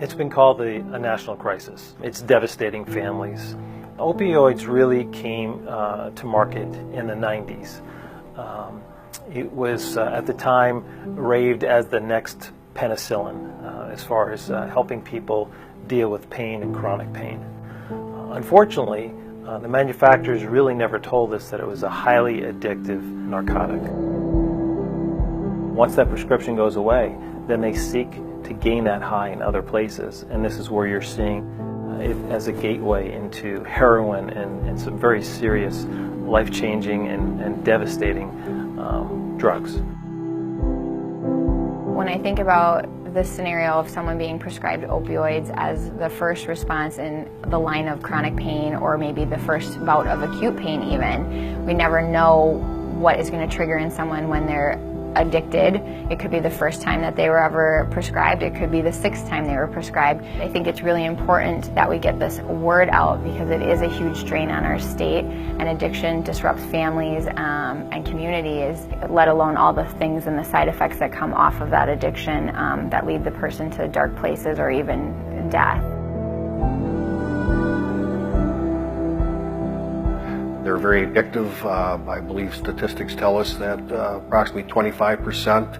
It's been called a national crisis. It's devastating families. Opioids really came to market in the 90s. It was at the time raved as the next penicillin as far as helping people deal with pain and chronic pain. Unfortunately, the manufacturers really never told us that it was a highly addictive narcotic. Once that prescription goes away, then they seek to gain that high in other places, and this is where you're seeing it as a gateway into heroin and some very serious, life-changing and devastating drugs. When I think about the scenario of someone being prescribed opioids as the first response in the line of chronic pain, or maybe the first bout of acute pain even, we never know what is going to trigger in someone when they're addicted. It could be the first time that they were ever prescribed. It could be the sixth time they were prescribed. I think it's really important that we get this word out because it is a huge strain on our state, and addiction disrupts families and communities, let alone all the things and the side effects that come off of that addiction that lead the person to dark places or even death. They're very addictive. I believe statistics tell us that approximately 25%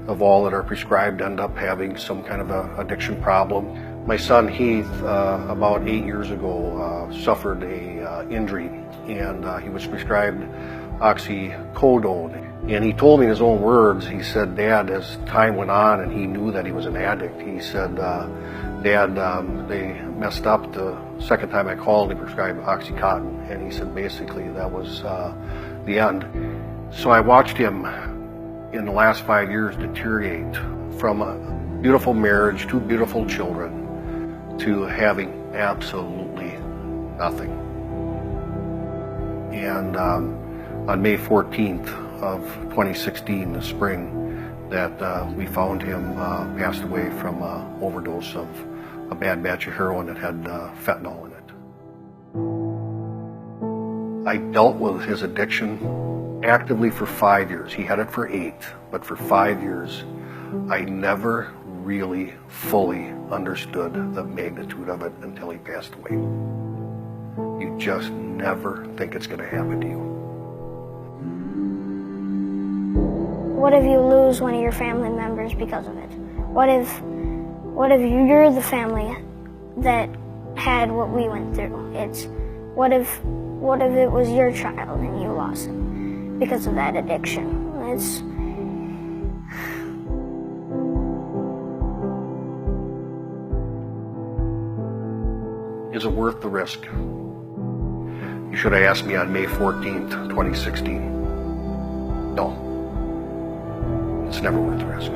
of all that are prescribed end up having some kind of an addiction problem. My son Heath, about 8 years ago, suffered a injury, and he was prescribed oxycodone. And he told me in his own words, he said, "Dad, as time went on and he knew that he was an addict, he said, Dad, they messed up the second time I called, they prescribed Oxycontin." And he said basically that was the end. So I watched him in the last 5 years deteriorate from a beautiful marriage, 2 beautiful children, to having absolutely nothing. And on May 14th of 2016, the spring, that we found him passed away from an overdose of a bad batch of heroin that had fentanyl in it. I dealt with his addiction actively for 5 years. He had it for 8, but for 5 years, I never really fully understood the magnitude of it until he passed away. You just never think it's going to happen to you. What if you lose one of your family members because of it? What if you're the family that had what we went through? It's what if it was your child and you lost it because of that addiction? Is it worth the risk? You should have asked me on May 14th, 2016. No. It's never worth the risk.